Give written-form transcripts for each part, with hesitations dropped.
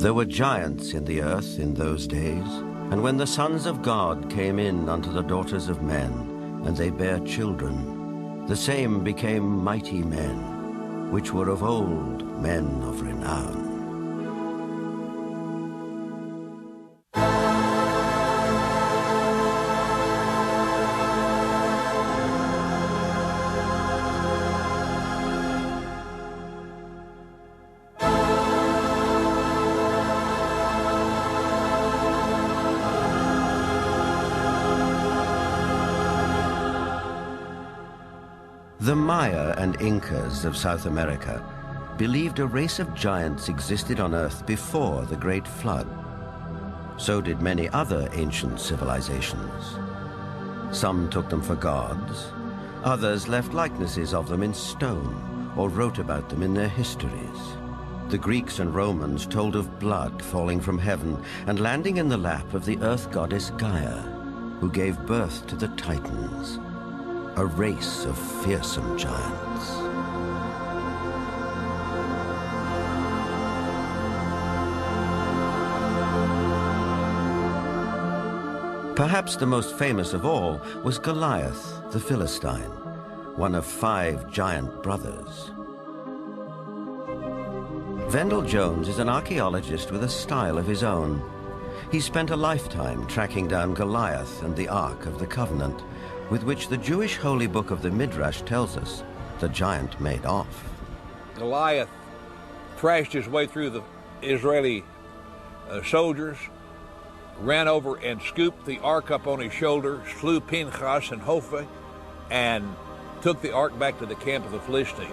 There were giants in the earth in those days, and when the sons of God came in unto the daughters of men, and they bare children, the same became mighty men, which were of old men of renown. The Maya and Incas of South America believed a race of giants existed on Earth before the Great Flood. So did many other ancient civilizations. Some took them for gods, others left likenesses of them in stone or wrote about them in their histories. The Greeks and Romans told of blood falling from heaven and landing in the lap of the earth goddess Gaia, who gave birth to the Titans, a race of fearsome giants. Perhaps the most famous of all was Goliath, the Philistine, one of 5 giant brothers. Vendell Jones is an archaeologist with a style of his own. He spent a lifetime tracking down Goliath and the Ark of the Covenant, with which the Jewish holy book of the Midrash tells us the giant made off. Goliath thrashed his way through the Israeli soldiers, ran over and scooped the ark up on his shoulder, slew Pinchas and Hophni, and took the ark back to the camp of the Philistines.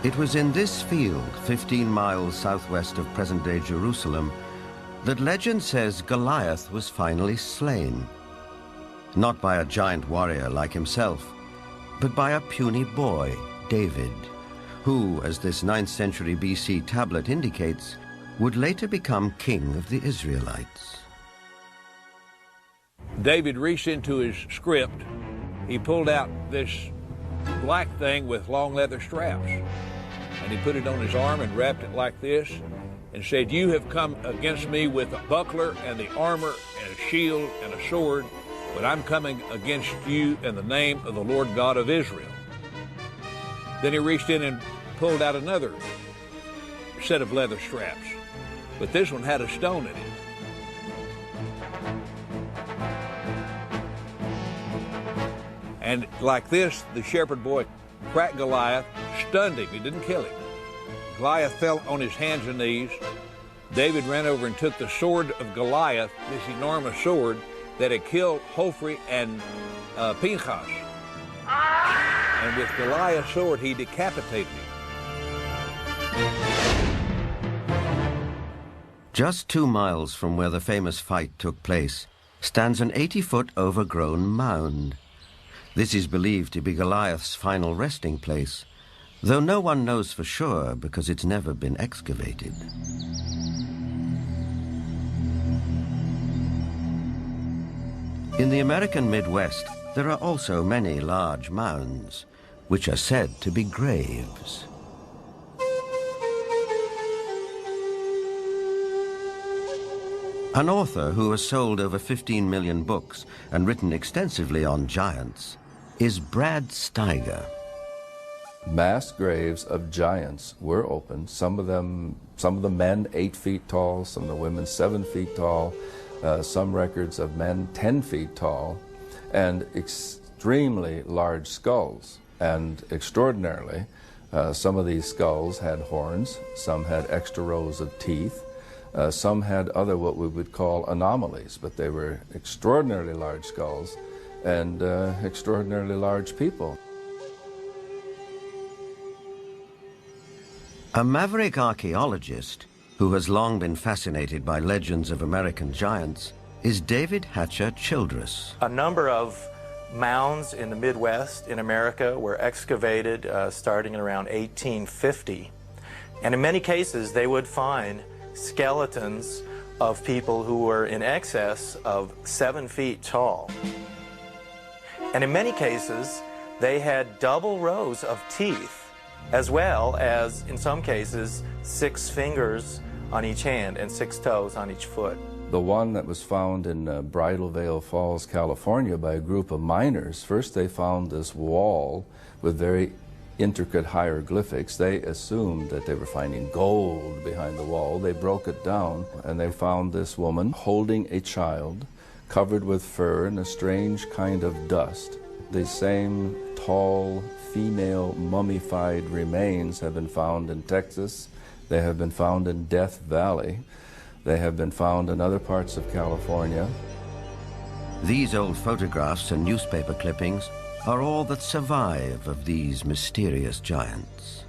It was in this field, 15 miles southwest of present-day Jerusalem, that legend says Goliath was finally slain. Not by a giant warrior like himself, but by a puny boy, David, who, as this 9th century BC tablet indicates, would later become king of the Israelites. David reached into his script. He pulled out this black thing with long leather straps, and he put it on his arm and wrapped it like this, and said, "You have come against me with a buckler and the armor and a shield and a sword, but I'm coming against you in the name of the Lord God of Israel." Then he reached in and pulled out another set of leather straps, but this one had a stone in it. And like this, the shepherd boy cracked Goliath, stunned him. He didn't kill him. Goliath fell on his hands and knees. David ran over and took the sword of Goliath, this enormous sword that had killed Hophni and Pinchas. And with Goliath's sword, he decapitated him. Just 2 miles from where the famous fight took place stands an 80-foot overgrown mound. This is believed to be Goliath's final resting place, though no one knows for sure because it's never been excavated. In the American Midwest, there are also many large mounds, which are said to be graves. An author who has sold over 15 million books and written extensively on giants is Brad Steiger. Mass graves of giants were opened. Some of the men 8 feet tall, some of the women 7 feet tall, some records of men 10 feet tall, and extremely large skulls. And extraordinarily, some of these skulls had horns, some had extra rows of teeth, some had other what we would call anomalies, but they were extraordinarily large skulls and extraordinarily large people. A maverick archaeologist who has long been fascinated by legends of American giants is David Hatcher Childress. A number of mounds in the Midwest in America were excavated starting in around 1850. And in many cases, they would find skeletons of people who were in excess of 7 feet tall. And in many cases, they had double rows of teeth as well as, in some cases, 6 fingers on each hand and 6 toes on each foot. The one that was found in Bridal Veil Falls, California by a group of miners, first they found this wall with very intricate hieroglyphics. They assumed that they were finding gold behind the wall. They broke it down and they found this woman holding a child covered with fur and a strange kind of dust. The same tall female mummified remains have been found in Texas. They have been found in Death Valley. They have been found in other parts of California. These old photographs and newspaper clippings are all that survive of these mysterious giants.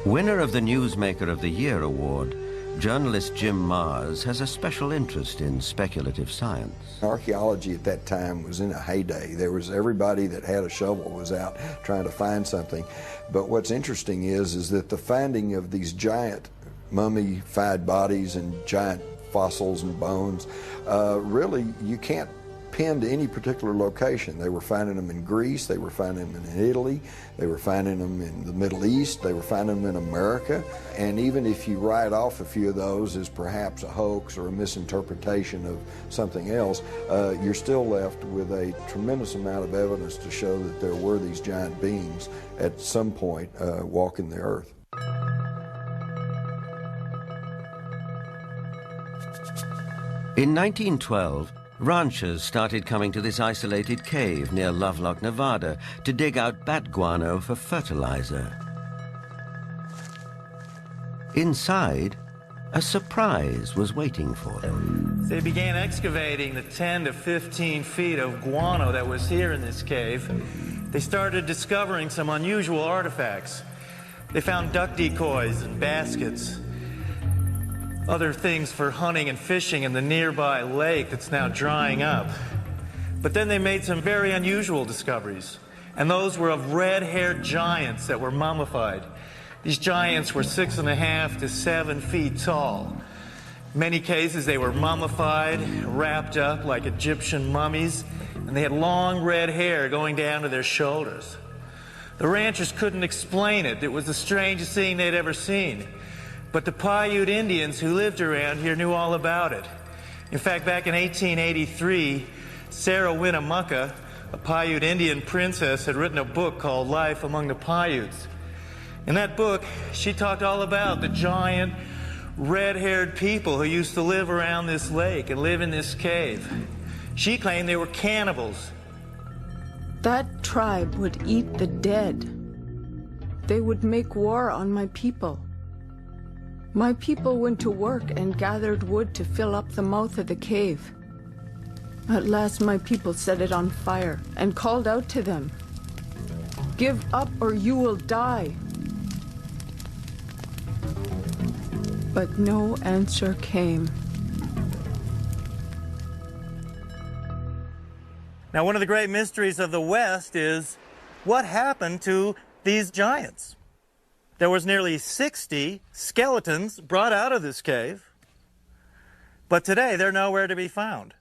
Winner of the Newsmaker of the Year award, journalist Jim Mars has a special interest in speculative science. Archaeology at that time was in a heyday. There was everybody that had a shovel was out trying to find something. But what's interesting is that the finding of these giant mummified bodies and giant fossils and bones, really you can't pin to any particular location. They were finding them in Greece, they were finding them in Italy, they were finding them in the Middle East, they were finding them in America. And even if you write off a few of those as perhaps a hoax or a misinterpretation of something else, you're still left with a tremendous amount of evidence to show that there were these giant beings at some point walking the earth. In 1912, ranchers started coming to this isolated cave near Lovelock, Nevada, to dig out bat guano for fertilizer. Inside, a surprise was waiting for them. They began excavating the 10 to 15 feet of guano that was here in this cave. They started discovering some unusual artifacts. They found duck decoys and baskets, other things for hunting and fishing in the nearby lake that's now drying up. But then they made some very unusual discoveries, and those were of red-haired giants that were mummified. These giants were 6.5 to 7 feet tall. In many cases, they were mummified, wrapped up like Egyptian mummies, and they had long red hair going down to their shoulders. The ranchers couldn't explain it. It was the strangest thing they'd ever seen. But the Paiute Indians who lived around here knew all about it. In fact, back in 1883, Sarah Winnemucca, a Paiute Indian princess, had written a book called Life Among the Paiutes. In that book, she talked all about the giant, red-haired people who used to live around this lake and live in this cave. She claimed they were cannibals. That tribe would eat the dead. They would make war on my people. My people went to work and gathered wood to fill up the mouth of the cave. At last my people set it on fire and called out to them, "Give up or you will die." But no answer came. Now, one of the great mysteries of the West is what happened to these giants? There was nearly 60 skeletons brought out of this cave, but today they're nowhere to be found.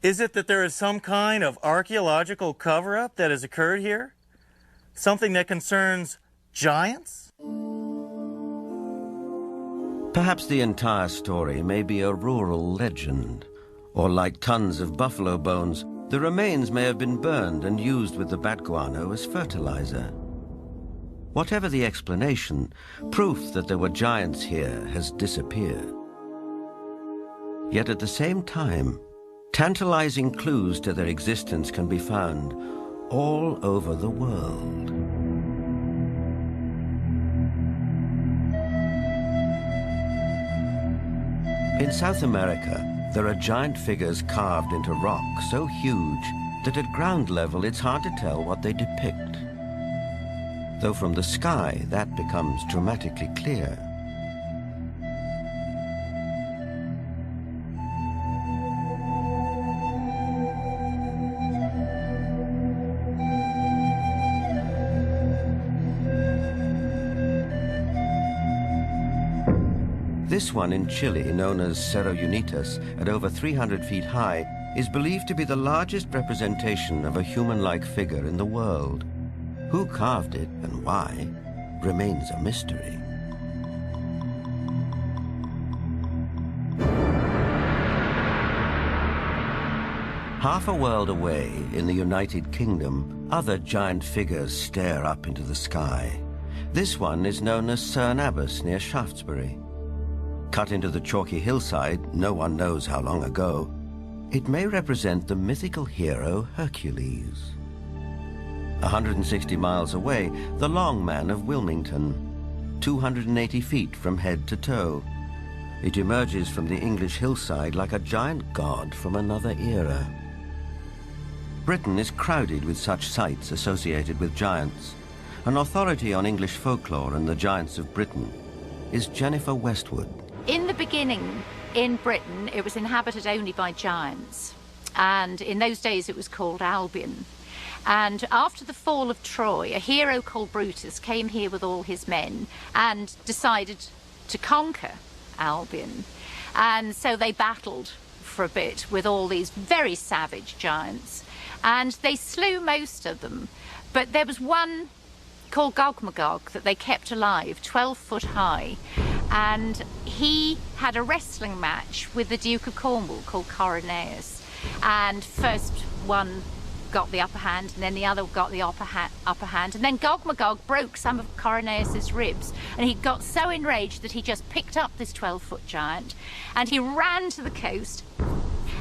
Is it that there is some kind of archaeological cover-up that has occurred here? Something that concerns giants? Perhaps the entire story may be a rural legend, or like tons of buffalo bones, the remains may have been burned and used with the bat guano as fertilizer. Whatever the explanation, proof that there were giants here has disappeared. Yet at the same time, tantalizing clues to their existence can be found all over the world. In South America, there are giant figures carved into rock so huge that at ground level it's hard to tell what they depict. Though from the sky, that becomes dramatically clear. This one in Chile, known as Cerro Unitas, at over 300 feet high, is believed to be the largest representation of a human-like figure in the world. Who carved it and why remains a mystery. Half a world away in the United Kingdom, other giant figures stare up into the sky. This one is known as Cerne Abbas near Shaftesbury. Cut into the chalky hillside, no one knows how long ago, it may represent the mythical hero Hercules. 160 miles away, the Long Man of Wilmington, 280 feet from head to toe. It emerges from the English hillside like a giant god from another era. Britain is crowded with such sites associated with giants. An authority on English folklore and the giants of Britain is Jennifer Westwood. In the beginning, in Britain, it was inhabited only by giants. And in those days, it was called Albion. And after the fall of Troy, a hero called Brutus came here with all his men and decided to conquer Albion. And so they battled for a bit with all these very savage giants. And they slew most of them. But there was one called Gog-Magog that they kept alive, 12 foot high. And he had a wrestling match with the Duke of Cornwall called Coroneus. And first one got the upper hand, and then the other got the upper hand. And then Gog-Magog broke some of Coroneus's ribs. And he got so enraged that he just picked up this 12-foot giant, and he ran to the coast,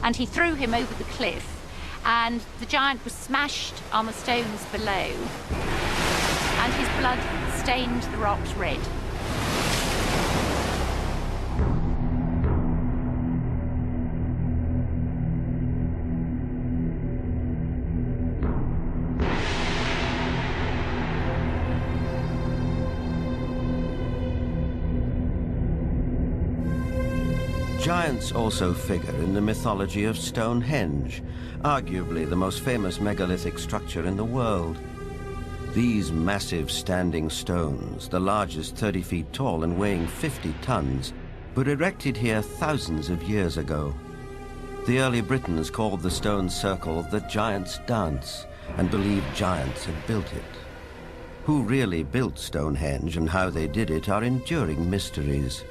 and he threw him over the cliff. And the giant was smashed on the stones below, and his blood stained the rocks red. Giants also figure in the mythology of Stonehenge, arguably the most famous megalithic structure in the world. These massive standing stones, the largest 30 feet tall and weighing 50 tons, were erected here thousands of years ago. The early Britons called the stone circle the Giant's Dance and believed giants had built it. Who really built Stonehenge and how they did it are enduring mysteries.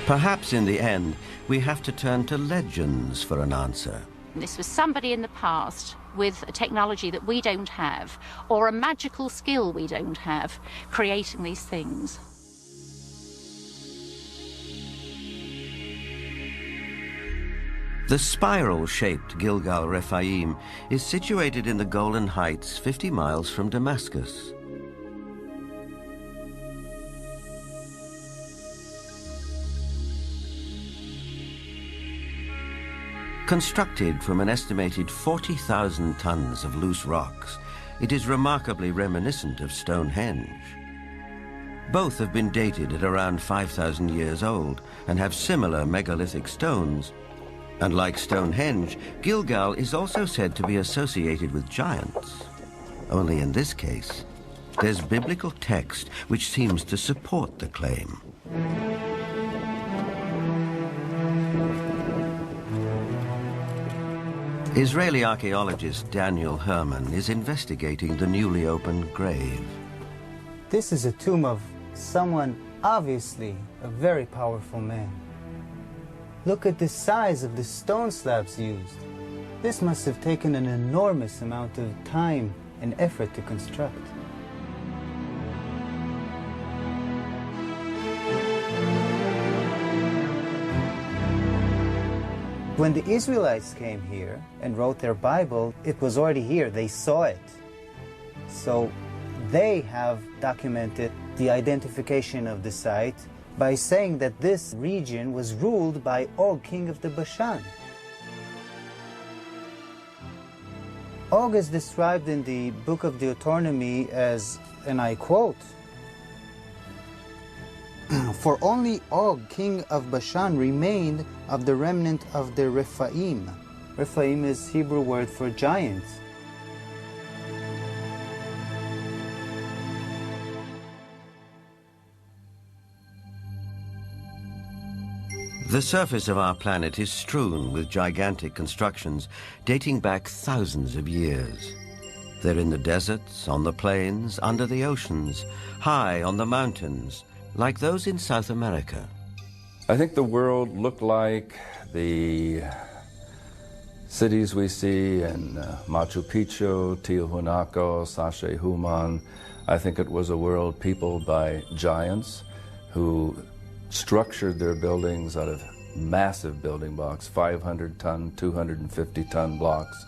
Perhaps in the end, we have to turn to legends for an answer. This was somebody in the past with a technology that we don't have, or a magical skill we don't have, creating these things. The spiral-shaped Gilgal Rephaim is situated in the Golan Heights, 50 miles from Damascus. Constructed from an estimated 40,000 tons of loose rocks, it is remarkably reminiscent of Stonehenge. Both have been dated at around 5,000 years old and have similar megalithic stones. And like Stonehenge, Gilgal is also said to be associated with giants. Only in this case, there's biblical text which seems to support the claim. Israeli archaeologist Daniel Herman is investigating the newly opened grave. This is a tomb of someone obviously a very powerful man. Look at the size of the stone slabs used. This must have taken an enormous amount of time and effort to construct. When the Israelites came here and wrote their Bible, it was already here. They saw it. So they have documented the identification of the site by saying that this region was ruled by Og, king of the Bashan. Og is described in the book of Deuteronomy as, and I quote, "For only Og, king of Bashan, remained of the remnant of the Rephaim." Rephaim is Hebrew word for giants. The surface of our planet is strewn with gigantic constructions dating back thousands of years. They're in the deserts, on the plains, under the oceans, high on the mountains, like those in South America. I think the world looked like the cities we see in Machu Picchu, Tiahuanaco, Sacsayhuaman. I think it was a world peopled by giants who structured their buildings out of massive building blocks, 500-ton, 250-ton blocks.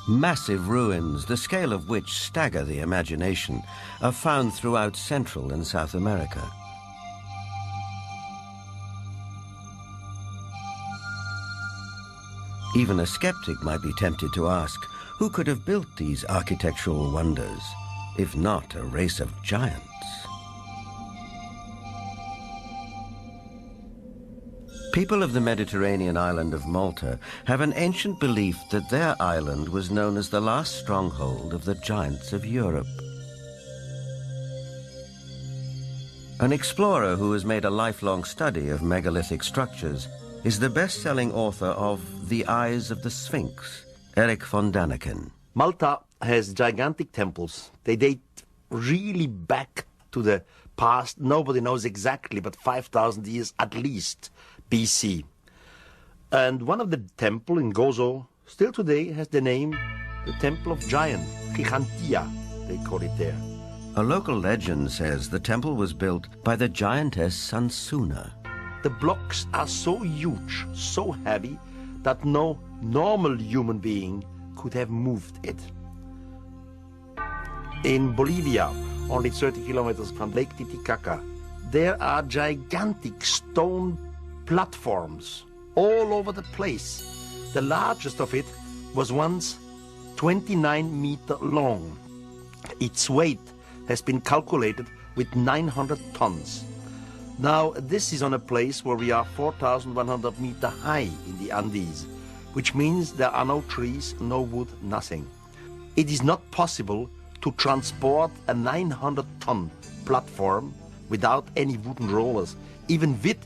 Massive ruins, the scale of which stagger the imagination, are found throughout Central and South America. Even a skeptic might be tempted to ask, who could have built these architectural wonders, if not a race of giants? People of the Mediterranean island of Malta have an ancient belief that their island was known as the last stronghold of the giants of Europe. An explorer who has made a lifelong study of megalithic structures is the best-selling author of The Eyes of the Sphinx, Eric von Daniken. Malta has gigantic temples. They date really back to the past. Nobody knows exactly, but 5,000 years at least BC. And one of the temple in Gozo still today has the name the Temple of Giant, Gigantia, they call it there. A local legend says the temple was built by the giantess Sansuna. The blocks are so huge, so heavy, that no normal human being could have moved it. In Bolivia, only 30 kilometers from Lake Titicaca, there are gigantic stone platforms all over the place. The largest of it was once 29 meters long. Its weight has been calculated with 900 tons. Now, this is on a place where we are 4,100 meters high in the Andes, which means there are no trees, no wood, nothing. It is not possible to transport a 900-ton platform without any wooden rollers. Even with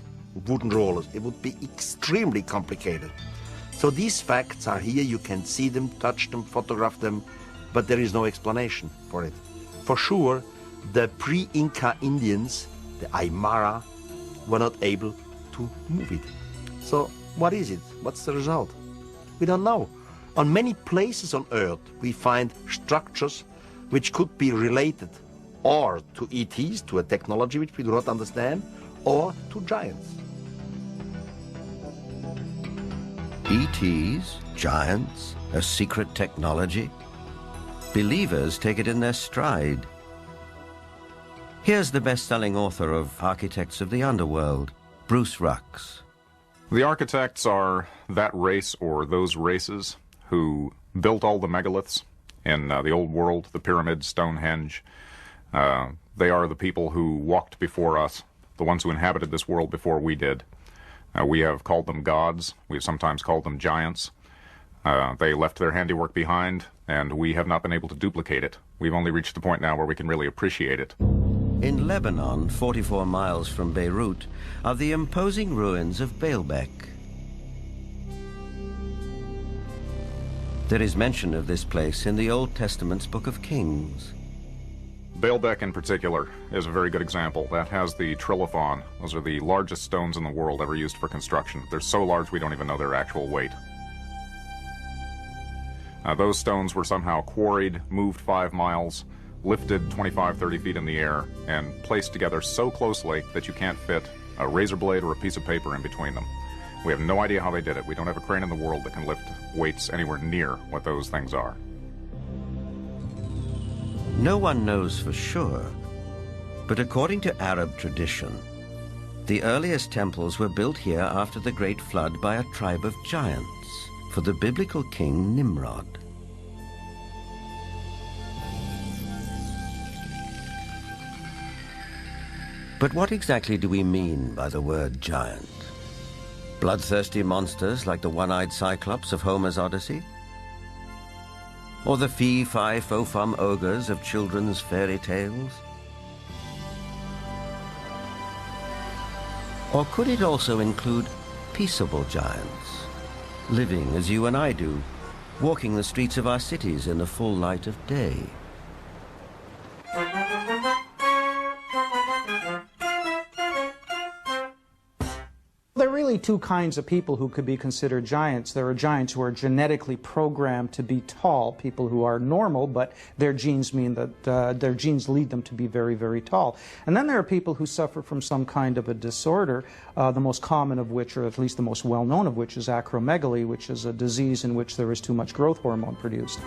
wooden rollers, it would be extremely complicated. So these facts are here. You can see them, touch them, photograph them, but there is no explanation for it. For sure, the pre-Inca Indians, the Aymara, were not able to move it. So what is it? What's the result? We don't know. On many places on Earth, we find structures which could be related or to ETs, to a technology which we do not understand, or to giants. ETs, giants, a secret technology? Believers take it in their stride. Here's the best-selling author of Architects of the Underworld, Bruce Rux. The architects are that race or those races who built all the megaliths in the old world, the pyramids, Stonehenge. They are the people who walked before us, the ones who inhabited this world before we did. We have called them gods. We've sometimes called them giants. They left their handiwork behind, and we have not been able to duplicate it. We've only reached the point now where we can really appreciate it. In Lebanon, 44 miles from Beirut, are the imposing ruins of Baalbek. There is mention of this place in the Old Testament's Book of Kings. Baalbek in particular is a very good example. That has the trilithon. Those are the largest stones in the world ever used for construction. They're so large we don't even know their actual weight. Those stones were somehow quarried, moved 5 miles, lifted 25, 30 feet in the air, and placed together so closely that you can't fit a razor blade or a piece of paper in between them. We have no idea how they did it. We don't have a crane in the world that can lift weights anywhere near what those things are. No one knows for sure, but according to Arab tradition, the earliest temples were built here after the Great Flood by a tribe of giants for the biblical king Nimrod. But what exactly do we mean by the word giant? Bloodthirsty monsters like the one-eyed Cyclops of Homer's Odyssey? Or the fee-fi-fo-fum ogres of children's fairy tales? Or could it also include peaceable giants, living as you and I do, walking the streets of our cities in the full light of day? There are really two kinds of people who could be considered giants. There are giants who are genetically programmed to be tall, people who are normal, but their genes mean that their genes lead them to be very, very tall. And then there are people who suffer from some kind of a disorder, the most common of which, or at least the most well-known of which, is acromegaly, which is a disease in which there is too much growth hormone produced.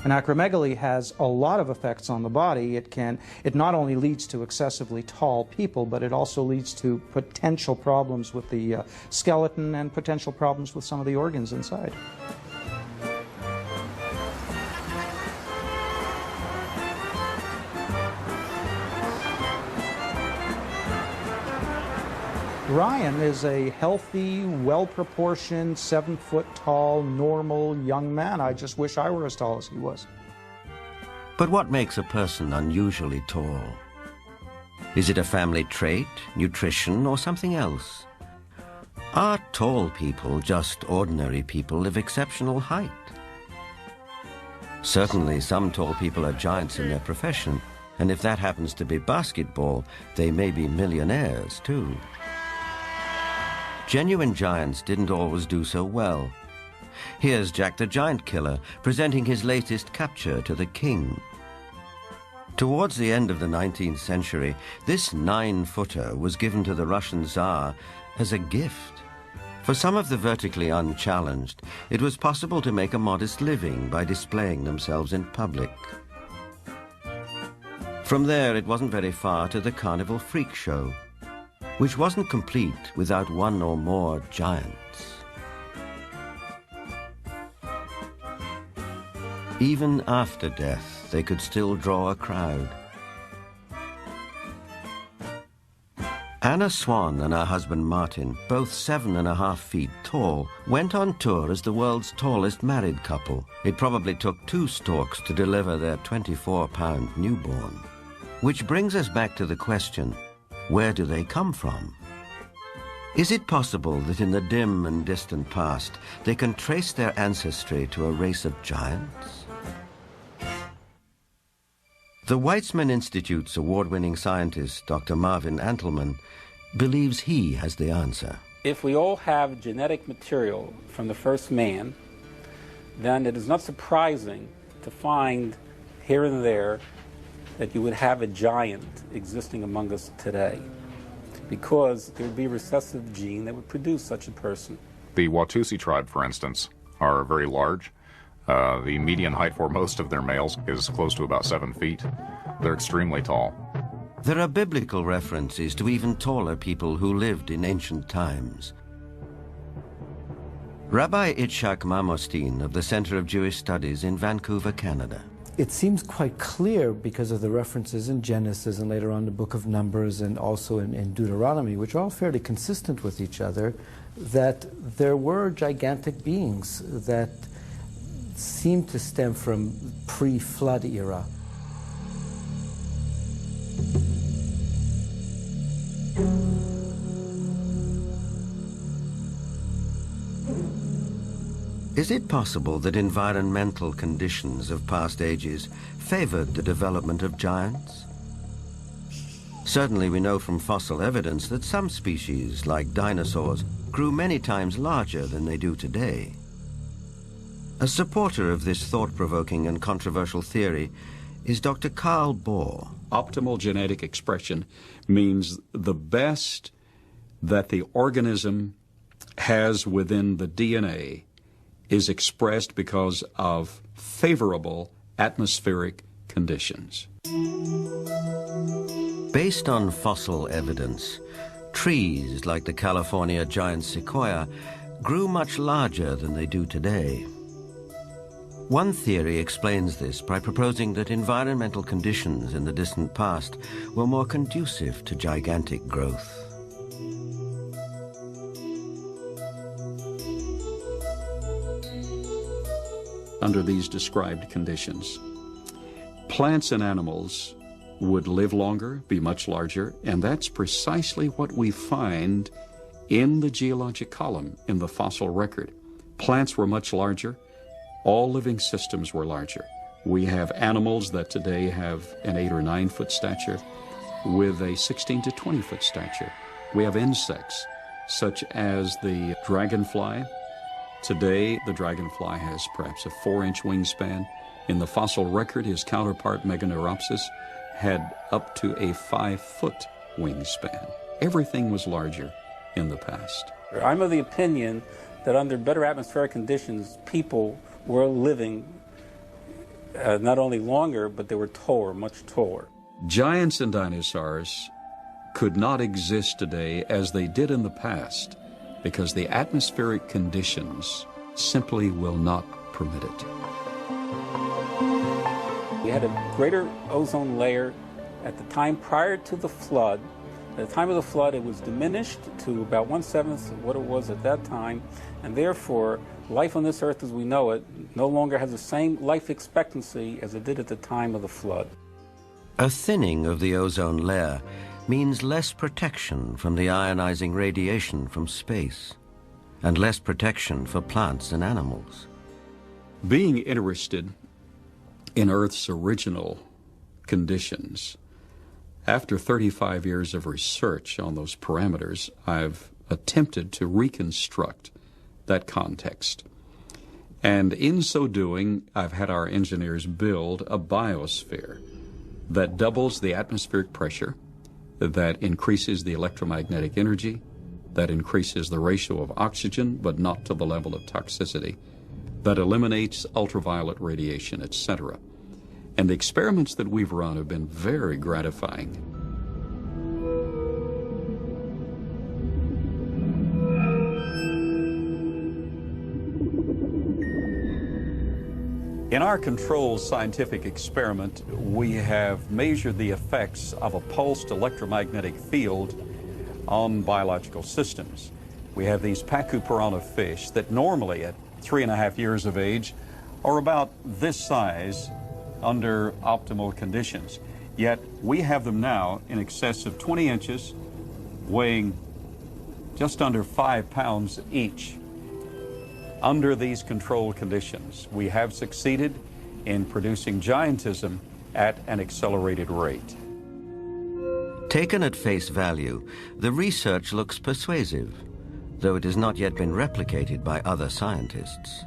And acromegaly has a lot of effects on the body. It not only leads to excessively tall people, but it also leads to potential problems with the skeleton and potential problems with some of the organs inside. Ryan is a healthy, well-proportioned, 7-foot-tall, normal young man. I just wish I were as tall as he was. But what makes a person unusually tall? Is it a family trait, nutrition, or something else? Are tall people just ordinary people of exceptional height? Certainly some tall people are giants in their profession, and if that happens to be basketball, they may be millionaires too. Genuine giants didn't always do so well. Here's Jack the Giant Killer presenting his latest capture to the king. Towards the end of the 19th century, this 9-footer was given to the Russian Tsar as a gift. For some of the vertically unchallenged, it was possible to make a modest living by displaying themselves in public. From there, it wasn't very far to the Carnival Freak Show, which wasn't complete without one or more giants. Even after death, they could still draw a crowd. Anna Swan and her husband Martin, both 7.5 feet tall, went on tour as the world's tallest married couple. It probably took 2 storks to deliver their 24-pound newborn. Which brings us back to the question, where do they come from? Is it possible that in the dim and distant past, they can trace their ancestry to a race of giants? The Weizmann Institute's award-winning scientist, Dr. Marvin Antelman, believes he has the answer. If we all have genetic material from the first man, then it is not surprising to find here and there that you would have a giant existing among us today, because there would be a recessive gene that would produce such a person. The Watusi tribe, for instance, are very large. The median height for most of their males is close to about 7 feet. They're extremely tall. There are biblical references to even taller people who lived in ancient times. Rabbi Itzhak Marmostin of the Center of Jewish Studies in Vancouver, Canada. It seems quite clear because of the references in Genesis and later on the book of Numbers and also in Deuteronomy, which are all fairly consistent with each other, that there were gigantic beings that seem to stem from pre-flood era. Is it possible that environmental conditions of past ages favored the development of giants? Certainly we know from fossil evidence that some species, like dinosaurs, grew many times larger than they do today. A supporter of this thought-provoking and controversial theory is Dr. Carl Bohr. Optimal genetic expression means the best that the organism has within the DNA is expressed because of favorable atmospheric conditions. Based on fossil evidence, trees like the California giant sequoia grew much larger than they do today. One theory explains this by proposing that environmental conditions in the distant past were more conducive to gigantic growth. Under these described conditions, plants and animals would live longer, be much larger, and that's precisely what we find in the geologic column in the fossil record. Plants were much larger. All living systems were larger. We have animals that today have an 8 or 9 foot stature with a 16 to 20 foot stature. We have insects such as the dragonfly. Today, the dragonfly has perhaps a 4-inch wingspan. In the fossil record, his counterpart, Meganeuropsis, had up to a 5-foot wingspan. Everything was larger in the past. I'm of the opinion that under better atmospheric conditions, people were living not only longer, but they were taller, much taller. Giants and dinosaurs could not exist today as they did in the past because the atmospheric conditions simply will not permit it. We had a greater ozone layer at the time prior to the flood. At the time of the flood, it was diminished to about 1/7 of what it was at that time, and therefore, life on this earth as we know it no longer has the same life expectancy as it did at the time of the flood. A thinning of the ozone layer means less protection from the ionizing radiation from space, and less protection for plants and animals. Being interested in Earth's original conditions, after 35 years of research on those parameters, I've attempted to reconstruct that context. And in so doing, I've had our engineers build a biosphere that doubles the atmospheric pressure, that increases the electromagnetic energy, that increases the ratio of oxygen, but not to the level of toxicity, that eliminates ultraviolet radiation, etc. And the experiments that we've run have been very gratifying. In our controlled scientific experiment, we have measured the effects of a pulsed electromagnetic field on biological systems. We have these Pacu piranha fish that normally at 3.5 years of age are about this size under optimal conditions. Yet we have them now in excess of 20 inches, weighing just under 5 pounds each. Under these controlled conditions, we have succeeded in producing giantism at an accelerated rate. Taken at face value, the research looks persuasive, though it has not yet been replicated by other scientists.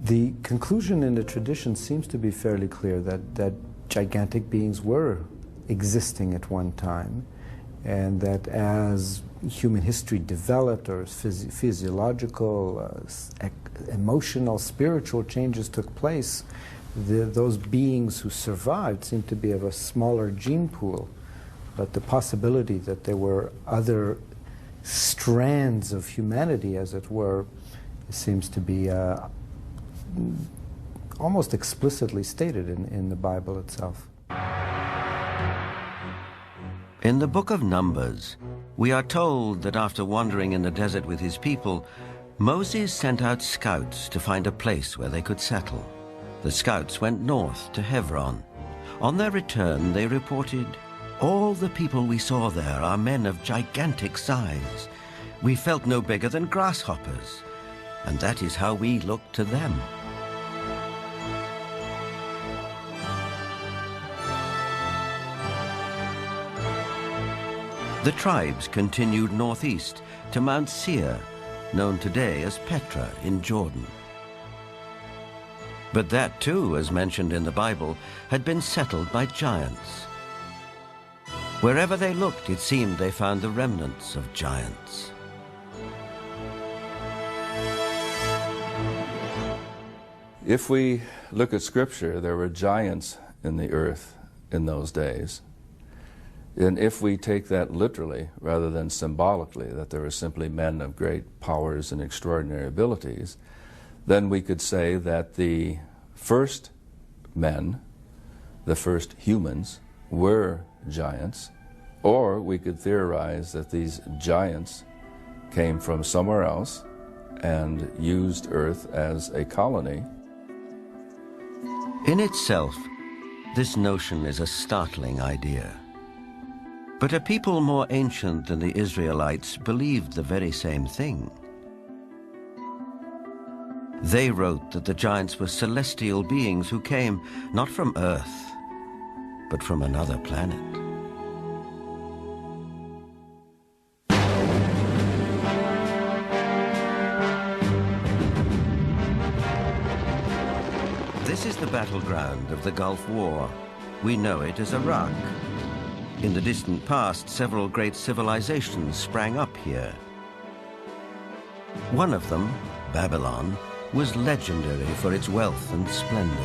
The conclusion in the tradition seems to be fairly clear that gigantic beings were existing at one time, and that as human history developed, or physiological, emotional, spiritual changes took place, those beings who survived seemed to be of a smaller gene pool. But the possibility that there were other strands of humanity, as it were, seems to be almost explicitly stated in the Bible itself. In the book of Numbers, we are told that after wandering in the desert with his people, Moses sent out scouts to find a place where they could settle. The scouts went north to Hebron. On their return, they reported, "All the people we saw there are men of gigantic size. We felt no bigger than grasshoppers, and that is how we looked to them." The tribes continued northeast to Mount Seir, known today as Petra in Jordan. But that too, as mentioned in the Bible, had been settled by giants. Wherever they looked, it seemed they found the remnants of giants. If we look at Scripture, there were giants in the earth in those days. And if we take that literally rather than symbolically, that there were simply men of great powers and extraordinary abilities, then we could say that the first men, the first humans, were giants, or we could theorize that these giants came from somewhere else and used Earth as a colony. In itself, This notion is a startling idea. But a people more ancient than the Israelites believed the very same thing. They wrote that the giants were celestial beings who came not from Earth, but from another planet. This is the battleground of the Gulf War. We know it as Iraq. In the distant past, several great civilizations sprang up here. One of them, Babylon, was legendary for its wealth and splendor.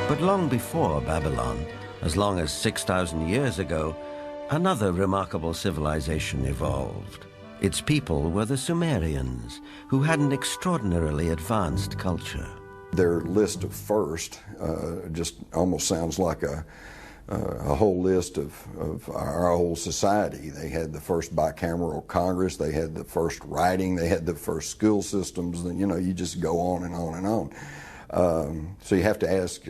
But long before Babylon, as long as 6,000 years ago, another remarkable civilization evolved. Its people were the Sumerians, who had an extraordinarily advanced culture. Their list of first just almost sounds like a whole list of our whole society. They had the first bicameral Congress, they had the first writing, they had the first school systems, and you know, you just go on and on and on. So you have to ask,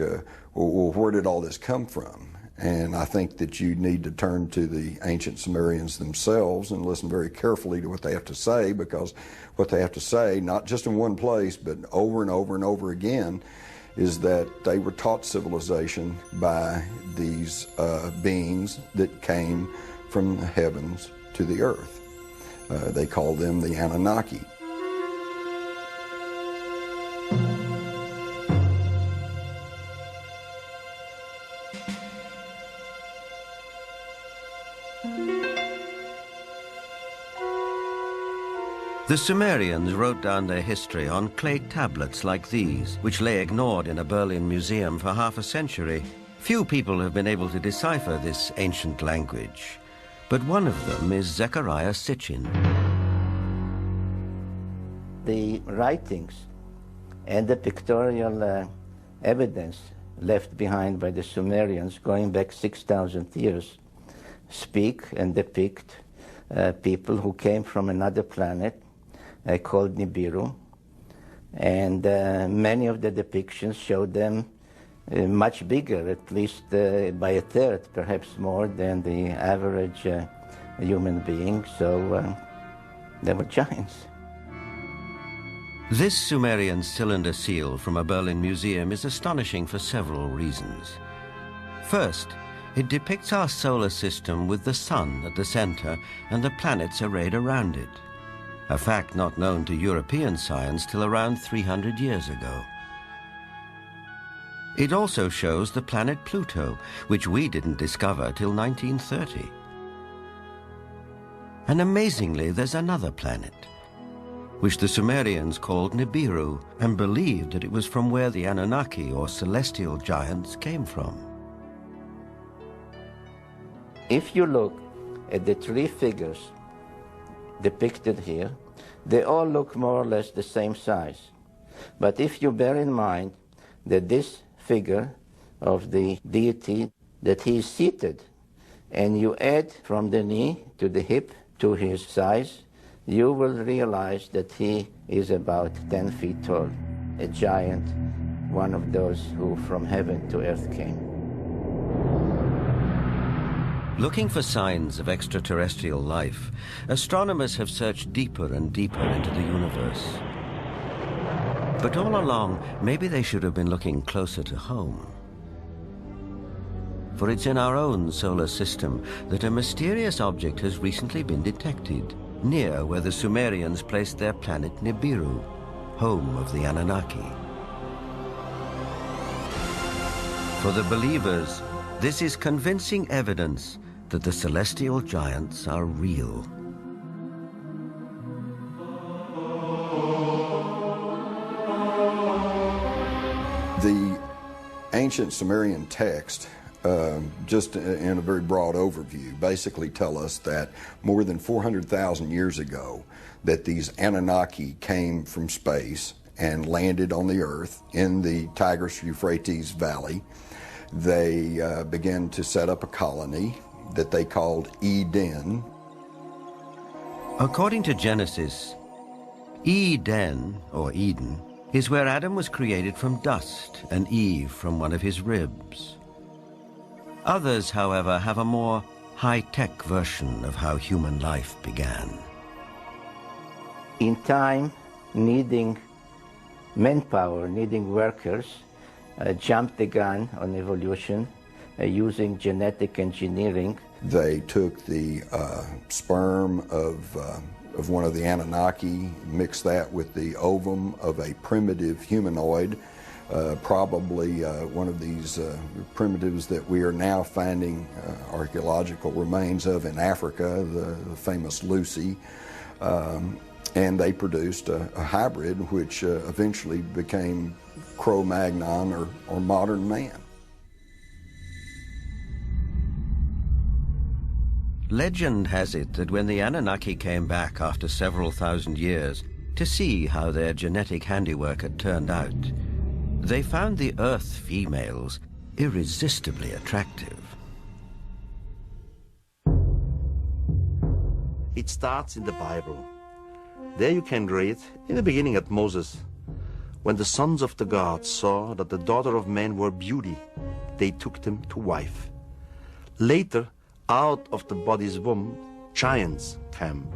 well, where did all this come from? And I think that you need to turn to the ancient Sumerians themselves and listen very carefully to what they have to say, because what they have to say, not just in one place, but over and over and over again, is that they were taught civilization by these beings that came from the heavens to the earth. They call them the Anunnaki. The Sumerians wrote down their history on clay tablets like these, which lay ignored in a Berlin museum for half a century. Few people have been able to decipher this ancient language, but one of them is Zechariah Sitchin. The writings and the pictorial evidence left behind by the Sumerians going back 6,000 years speak and depict people who came from another planet called Nibiru, and many of the depictions show them much bigger, at least by a third, perhaps more than the average human being, so they were giants. This Sumerian cylinder seal from a Berlin museum is astonishing for several reasons. First, it depicts our solar system with the sun at the center and the planets arrayed around it, a fact not known to European science till around 300 years ago. It also shows the planet Pluto, which we didn't discover till 1930. And amazingly, there's another planet, which the Sumerians called Nibiru, and believed that it was from where the Anunnaki, or celestial giants, came from. If you look at the three figures depicted here, they all look more or less the same size. But if you bear in mind that this figure of the deity, that he is seated, and you add from the knee to the hip to his size, you will realize that he is about 10 feet tall, a giant, one of those who from heaven to earth came. Looking for signs of extraterrestrial life, astronomers have searched deeper and deeper into the universe. But all along, maybe they should have been looking closer to home. For it's in our own solar system that a mysterious object has recently been detected, near where the Sumerians placed their planet Nibiru, home of the Anunnaki. For the believers, this is convincing evidence that the celestial giants are real. The ancient Sumerian text, just in a very broad overview, basically tell us that more than 400,000 years ago, that these Anunnaki came from space and landed on the earth in the Tigris-Euphrates Valley. They began to set up a colony that they called Eden. According to Genesis, Eden, or Eden, is where Adam was created from dust and Eve from one of his ribs. Others, however, have a more high-tech version of how human life began. In time, needing manpower, needing workers, jumped the gun on evolution using genetic engineering. They took the sperm of one of the Anunnaki, mixed that with the ovum of a primitive humanoid, probably one of these primitives that we are now finding archaeological remains of in Africa, the famous Lucy. And they produced a hybrid which eventually became Cro-Magnon or modern man. Legend has it that when the Anunnaki came back after several thousand years to see how their genetic handiwork had turned out, they found the Earth females irresistibly attractive. It starts in the Bible. There you can read, in the beginning at Moses, when the sons of the gods saw that the daughter of man were beauty, they took them to wife. Later, out of the body's womb, giants came.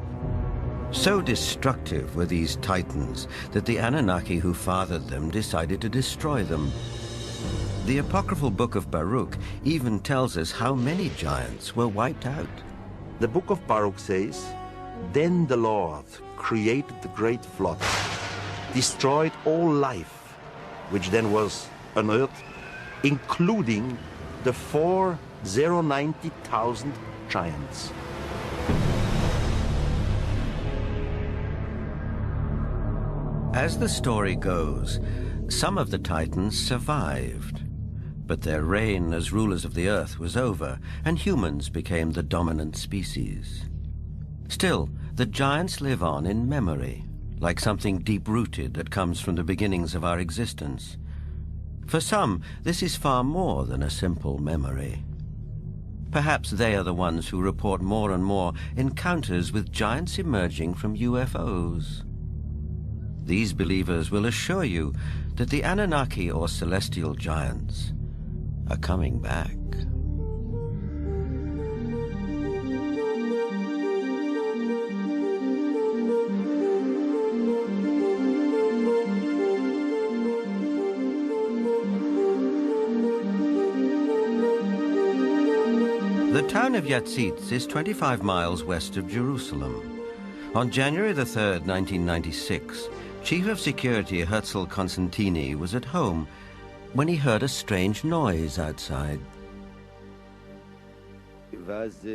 So destructive were these titans that the Anunnaki who fathered them decided to destroy them. The apocryphal book of Baruch even tells us how many giants were wiped out. The book of Baruch says, "Then the Lord created the great flood, destroyed all life, which then was on earth, including the 490,000 giants." As the story goes, some of the titans survived, but their reign as rulers of the earth was over, and humans became the dominant species. Still, the giants live on in memory, like something deep-rooted that comes from the beginnings of our existence. For some, this is far more than a simple memory. Perhaps they are the ones who report more and more encounters with giants emerging from UFOs. These believers will assure you that the Anunnaki or celestial giants are coming back. The town of Yatzitz is 25 miles west of Jerusalem. On January the 3rd, 1996, Chief of Security Herzl Constantini was at home when he heard a strange noise outside.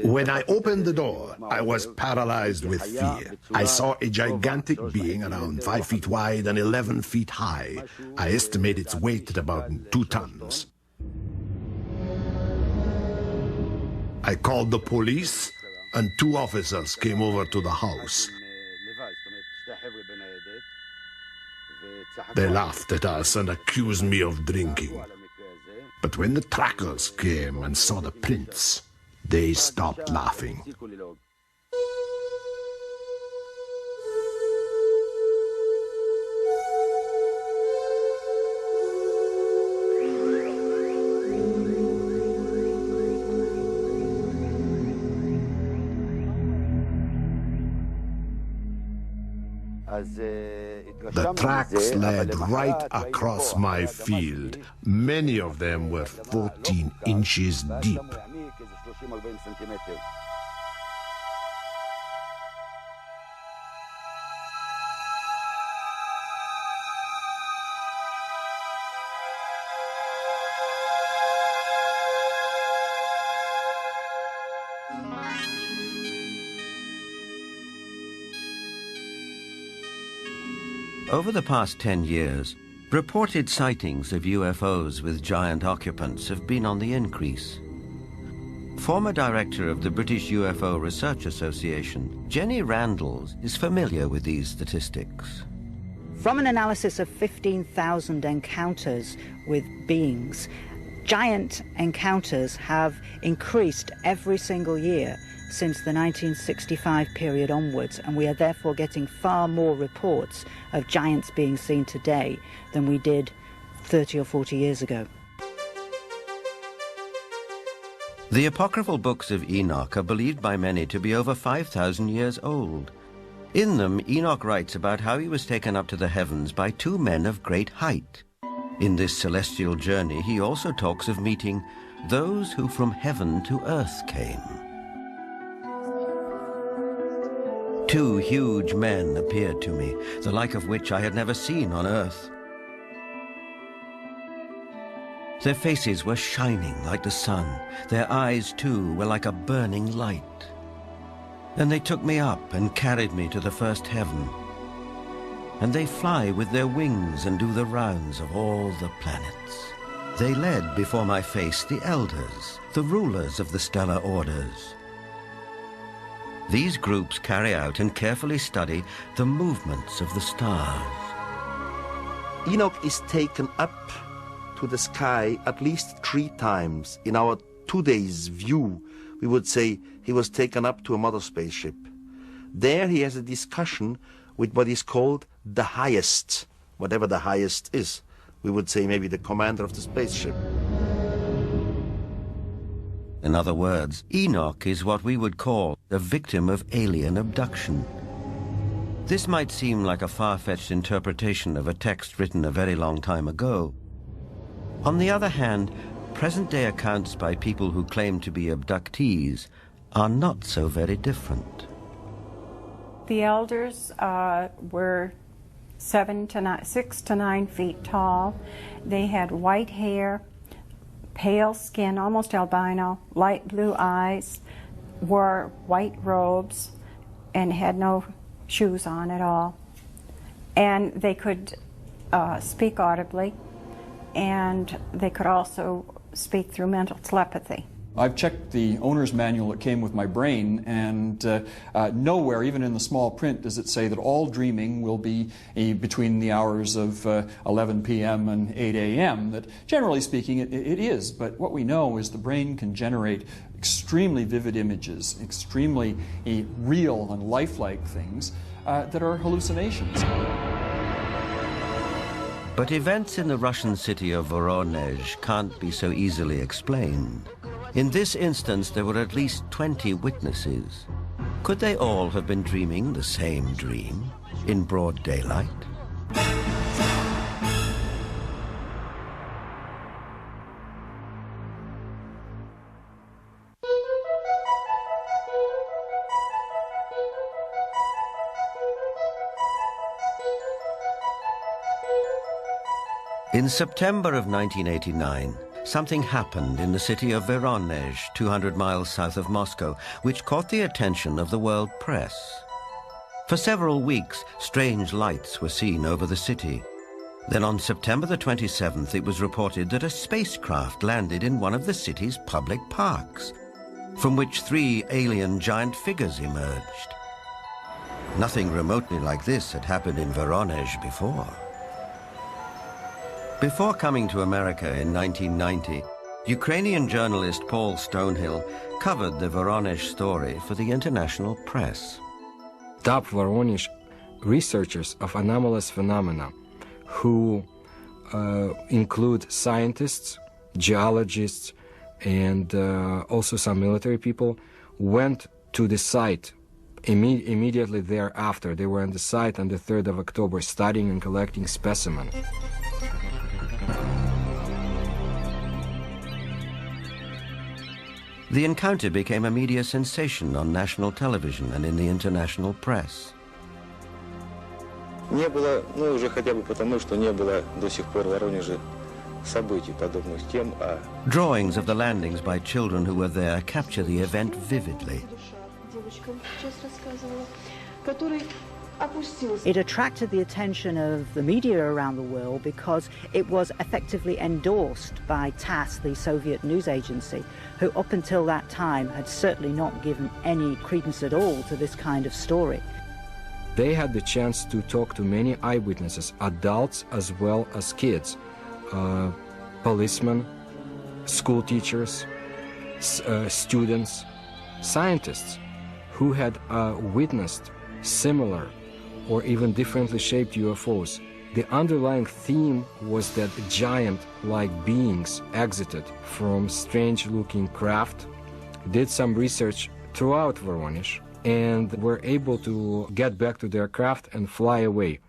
When I opened the door, I was paralyzed with fear. I saw a gigantic being around 5 feet wide and 11 feet high. I estimate its weight at about 2 tons. I called the police, and 2 officers came over to the house. They laughed at us and accused me of drinking. But when the trackers came and saw the prints, they stopped laughing. The tracks led right across my field. Many of them were 14 inches deep. Over the past 10 years, reported sightings of UFOs with giant occupants have been on the increase. Former director of the British UFO Research Association, Jenny Randles, is familiar with these statistics. From an analysis of 15,000 encounters with beings, giant encounters have increased every single year since the 1965 period onwards, and we are therefore getting far more reports of giants being seen today than we did 30 or 40 years ago. The apocryphal books of Enoch are believed by many to be over 5,000 years old. In them, Enoch writes about how he was taken up to the heavens by two men of great height. In this celestial journey, he also talks of meeting those who from heaven to earth came. Two huge men appeared to me, the like of which I had never seen on earth. Their faces were shining like the sun. Their eyes, too, were like a burning light. Then they took me up and carried me to the first heaven. And they fly with their wings and do the rounds of all the planets. They led before my face the elders, the rulers of the stellar orders. These groups carry out and carefully study the movements of the stars. Enoch is taken up to the sky at least 3 times. In our today's view, we would say he was taken up to a mother spaceship. There he has a discussion with what is called the highest, whatever the highest is. We would say maybe the commander of the spaceship. In other words, Enoch is what we would call a victim of alien abduction. This might seem like a far-fetched interpretation of a text written a very long time ago. On the other hand, present-day accounts by people who claim to be abductees are not so very different. The elders were 6 to 9 feet tall. They had white hair, pale skin, almost albino, light blue eyes, wore white robes, and had no shoes on at all. And they could speak audibly, and they could also speak through mental telepathy. I've checked the owner's manual that came with my brain, and nowhere, even in the small print, does it say that all dreaming will be between the hours of 11 p.m. and 8 a.m. That, generally speaking, it is. But what we know is the brain can generate extremely vivid images, extremely real and lifelike things that are hallucinations. But events in the Russian city of Voronezh can't be so easily explained. In this instance, there were at least 20 witnesses. Could they all have been dreaming the same dream in broad daylight? In September of 1989, something happened in the city of Voronezh, 200 miles south of Moscow, which caught the attention of the world press. For several weeks, strange lights were seen over the city. Then on September the 27th, it was reported that a spacecraft landed in one of the city's public parks, from which 3 alien giant figures emerged. Nothing remotely like this had happened in Voronezh before. Before coming to America in 1990, Ukrainian journalist Paul Stonehill covered the Voronezh story for the international press. Top Voronezh researchers of anomalous phenomena, who include scientists, geologists, and also some military people, went to the site immediately thereafter. They were on the site on the 3rd of October studying and collecting specimens. The encounter became a media sensation on national television and in the international press. Не было, ну уже хотя бы потому, что не было до сих пор в Воронеже событий, подобных тем, а... Drawings of the landings by children who were there capture the event vividly. It attracted the attention of the media around the world because it was effectively endorsed by TASS, the Soviet news agency, who up until that time had certainly not given any credence at all to this kind of story. They had the chance to talk to many eyewitnesses, adults as well as kids, policemen, school teachers, students, scientists who had witnessed similar or even differently shaped UFOs. The underlying theme was that giant-like beings exited from strange-looking craft, did some research throughout Voronezh, and were able to get back to their craft and fly away.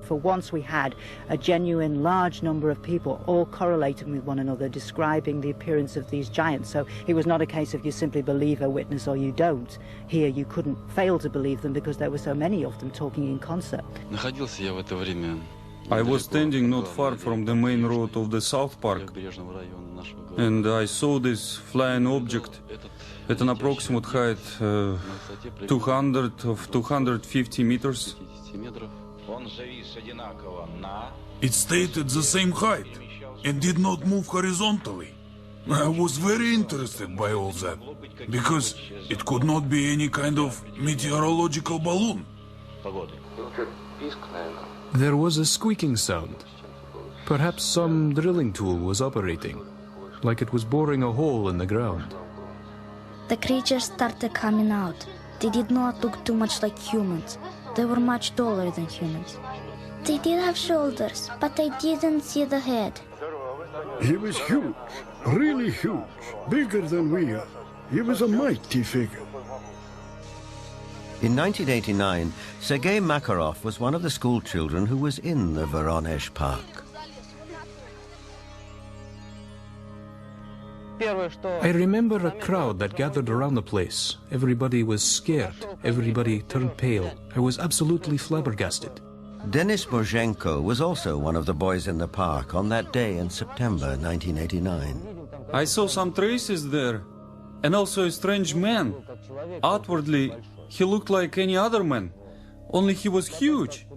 For once we had a genuine large number of people all correlating with one another, describing the appearance of these giants. So it was not a case of you simply believe a witness or you don't. Here you couldn't fail to believe them because there were so many of them talking in concert. I was standing not far from the main road of the South Park, and I saw this flying object at an approximate height 250 meters. It stayed at the same height and did not move horizontally. I was very interested by all that, because it could not be any kind of meteorological balloon. There was a squeaking sound. Perhaps some drilling tool was operating, like it was boring a hole in the ground. The creatures started coming out. They did not look too much like humans. They were much taller than humans. They did have shoulders, but I didn't see the head. He was huge, really huge, bigger than we are. He was a mighty figure. In 1989, Sergei Makarov was one of the school children who was in the Voronezh Park. I remember a crowd that gathered around the place. Everybody was scared. Everybody turned pale. I was absolutely flabbergasted. Denis Mozhenko was also one of the boys in the park on that day in September 1989. I saw some traces there, and also a strange man. Outwardly, he looked like any other man, only he was huge.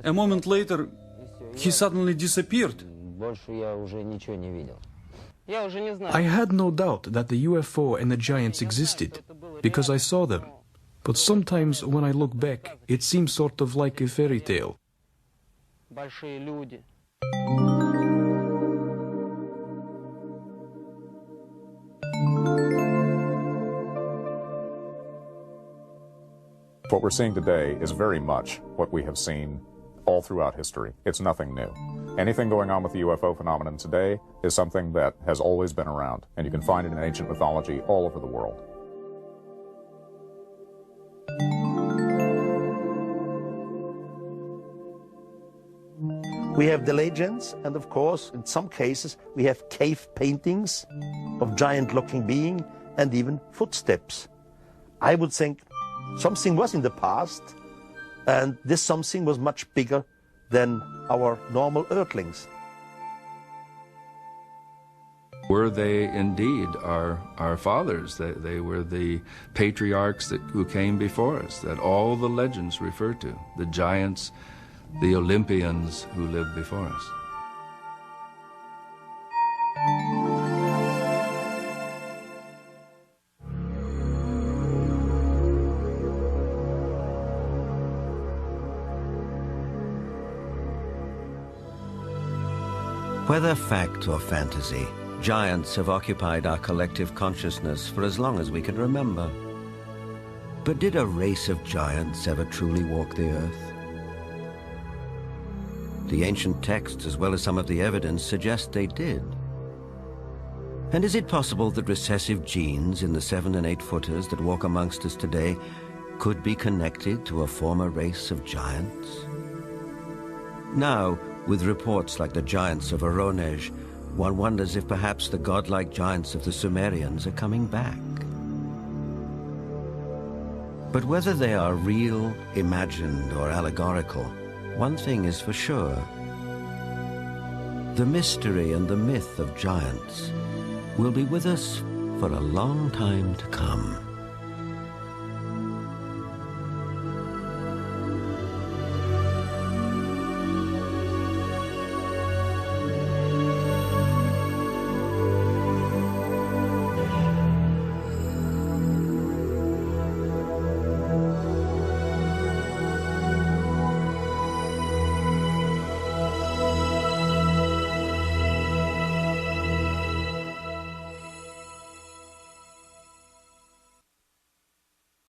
A moment later, he suddenly disappeared. I had no doubt that the UFO and the giants existed, because I saw them. But sometimes when I look back, it seems sort of like a fairy tale. What we're seeing today is very much what we have seen all throughout history. It's nothing new. Anything going on with the UFO phenomenon today is something that has always been around, and you can find it in ancient mythology all over the world. We have the legends, and of course, in some cases, we have cave paintings of giant-looking beings and even footsteps. I would think something was in the past, and this something was much bigger than our normal earthlings. Were they indeed our fathers? They were the patriarchs who came before us, that all the legends refer to, the giants, the Olympians who lived before us. Whether fact or fantasy, giants have occupied our collective consciousness for as long as we can remember. But did a race of giants ever truly walk the earth? The ancient texts, as well as some of the evidence, suggest they did. And is it possible that recessive genes in the 7- and 8-footers that walk amongst us today could be connected to a former race of giants? Now, with reports like the giants of Voronezh, one wonders if perhaps the godlike giants of the Sumerians are coming back. But whether they are real, imagined, or allegorical, one thing is for sure. The mystery and the myth of giants will be with us for a long time to come.